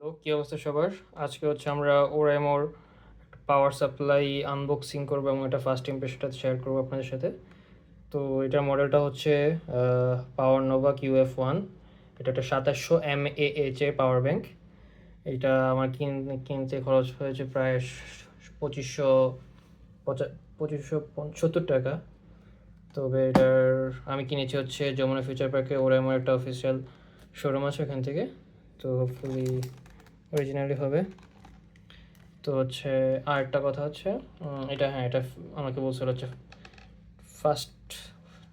Hello, কী অবস্থা সবার? আজকে হচ্ছে আমরা ওরাইমোর পাওয়ার সাপ্লাই আনবক্সিং করবো এবং এটা ফার্স্ট ইমপ্রেশনটা শেয়ার করবো আপনাদের সাথে। তো এটার মডেলটা হচ্ছে পাওয়ার নোভা QF1। এটা একটা 2700 mAh এর পাওয়ার ব্যাংক। এটা আমার কিনতে খরচ হয়েছে প্রায় 2500 2570 টাকা। তবে এটার আমি কিনেছি হচ্ছে যমুনা ফিউচার পার্কে, ওরাইমোর একটা অফিসিয়াল শোরুম আছে ওখান থেকে। তো হোপফুলি অরিজিনালি হবে। তো হচ্ছে আরেকটা কথা হচ্ছে এটা আমাকে বলছিল হচ্ছে ফাস্ট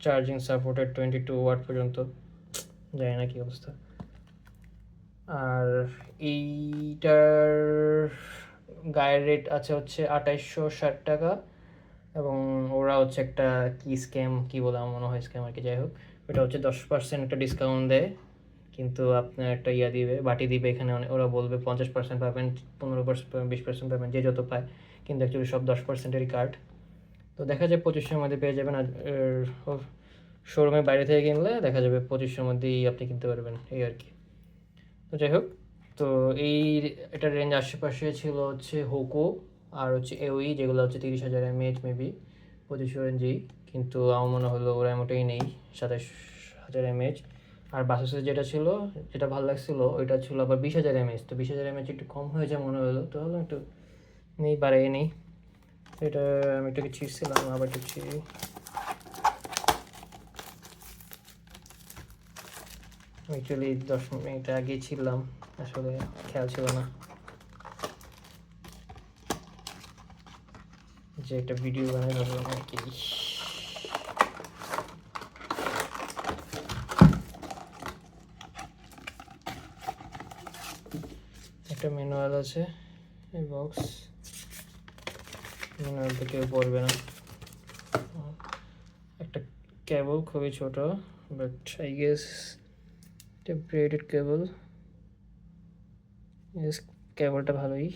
চার্জিং সাপোর্টেড 22 ওয়াট পর্যন্ত। জানি না কী অবস্থা। আর এইটার গায়ের রেট আছে হচ্ছে 2860 টাকা। এবং ওরা হচ্ছে একটা কি স্ক্যাম কি বলে আমার মনে হয় স্ক্যাম আর কি, যাই হোক ওটা হচ্ছে 10% একটা ডিসকাউন্ট দেয়। কিন্তু আপনার একটা দিবে, বাটি দিবে, এখানে ওরা বলবে 50% পাবেন, 15% পাবেন, 20% পাবেন, যে যত পায়। কিন্তু অ্যাকচুয়ালি সব 10%-এরই কার্ড। তো দেখা যায় 2500-এর মধ্যে পেয়ে যাবেন। আর শোরুমের বাইরে থেকে কিনলে দেখা যাবে 2500-এর মধ্যেই আপনি কিনতে পারবেন, এই আর কি। তো যাই হোক, তো এটার রেঞ্জ আশেপাশে ছিল হচ্ছে হোকো আর হচ্ছে এওই, যেগুলো হচ্ছে 30,000 mAh মেবি 2500 রেঞ্জেই। কিন্তু আমার মনে হলো ওরা এমনটাই নেই, 27,000 mAh। আর বাসুসের যেটা ছিল, যেটা ভালো লাগছিল ওইটা ছিল আবার 20,000 mAh। তো 20,000 mAh একটু কম হয়ে যায় মনে হলো, তো হলো একটু নেই, বাড়াই নেই। এটা আমি একটু ছিঁড়ছিলাম, আবার একটু ছিঁড়ি। অ্যাকচুয়ালি 10 মিনিট আগেই ছিলাম, আসলে খেয়াল ছিল না যে একটা ভিডিও বানাই ভাবলাম আর কি। একটা ম্যানুয়াল আছে, এই বক্স। ম্যানুয়াল তো কেউ পড়বে না। একটা কেবল খুবই ছোট, বাট আই গেস এটা ব্রেডেড কেবল। ইয়েস, কেবলটা ভালোই।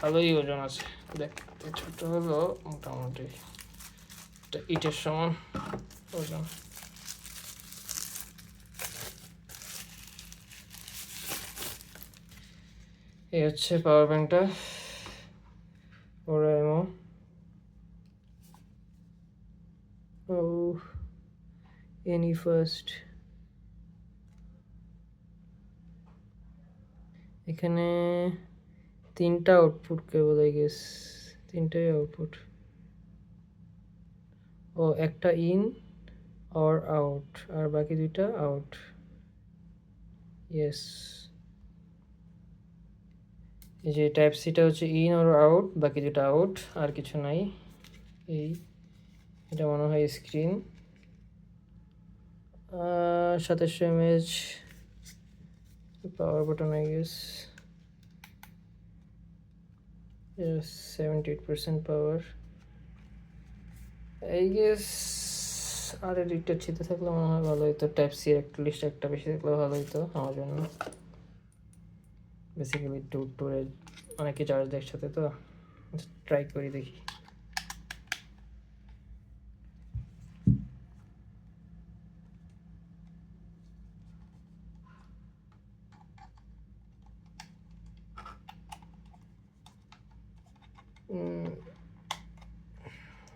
ভালোই ওজন আছে, দেখতে ছোট হলো মোটামুটি একটা ইটের সমান ওজন। এই হচ্ছে পাওয়ার ব্যাংকটা, ওরাইমো। ও এনি ফার্স্ট। এখানে 3টা আউটপুট কেবল, আই গেস 3টাই আউটপুট। ও একটা ইন আর আউট, আর বাকি 2টা আউট। ইয়েস, এই যে টাইপ সিটা হচ্ছে ইন আর আউট, বাকি 2টা আউট, আর কিছু নাই। এই এটা মনে হয় screen. 2700 mAh power button, I guess 78% power, I guess. আর এডিটটা ছিতে থাকলে মনে হয় ভালো হতো, টাইপ সি লিস্ট একটা বেশি থাকলে ভালো হতো আমার জন্য। বেসিক্যালি ট্যুরে অনেকে চার্জ দেয় একসাথে, তো ট্রাই করি দেখি।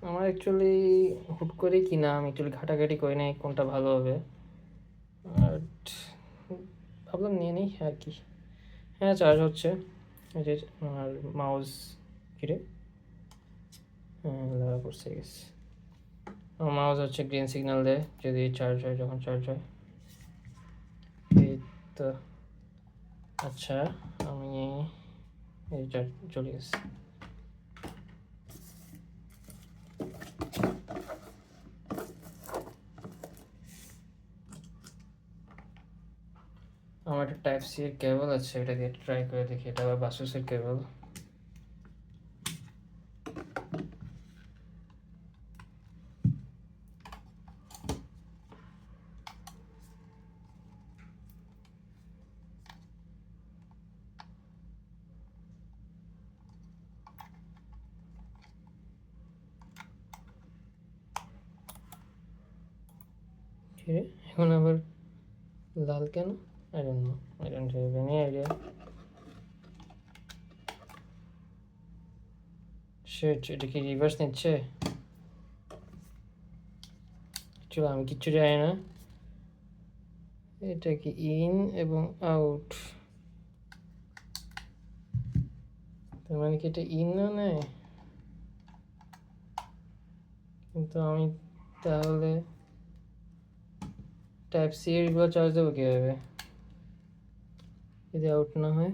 আমার অ্যাকচুয়ালি হুট করেই কিনা, আমি অ্যাকচুয়ালি ঘাটাঘাটি করি নাই কোনটা ভালো হবে, বাট ভাবলাম নিয়ে নিই আর কি। হ্যাঁ, চার্জ হচ্ছে। এই যে আর মাউস কিরে, হ্যাঁ লাগা পড়ছে গেছে। আমার মাউস হচ্ছে গ্রিন সিগন্যাল দেয় যদি চার্জ হয়, যখন চার্জ হয়। এই তো, আচ্ছা আমি এই চার্জ চলে গেছে। আমার একটা টাইপ সি এর কেবল আছে, এটা দিয়ে ট্রাই করে দেখি। এটা আবার বাসুসের কেবল। এখন আবার লাল কেন? I don't know, I don't have any idea. Shit, এটা কি রিভার্স নিচ্ছে? চলো, আমি কিচ্ছু জানি না। এটা কি ইন এবং আউট? তার মানে কি এটা ইন না নেয়? কিন্তু আমি তাহলে টাইপ সি এগুলো চার্জ দেবো কীভাবে যদি আউট না হয়?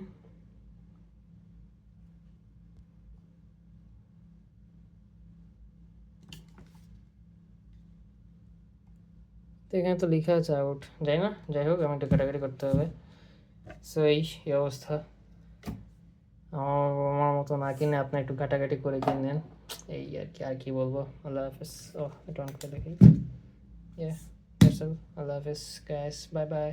তো এখানে তো লেখা আছে আউট, যাই না, যাই হোক আমি একটু কাটাকাটি করতে হবে। সো এই অবস্থা। আমার মতো না কিনে আপনি একটু ঘাটাঘাটি করে কিনেন, এই আর কি বলবো। আল্লাহ হাফেজ। ও এটা অন করে দেখি। ইয়া, দ্যাটস অল। আল্লাহ হাফেজ গাইস, বাই বাই।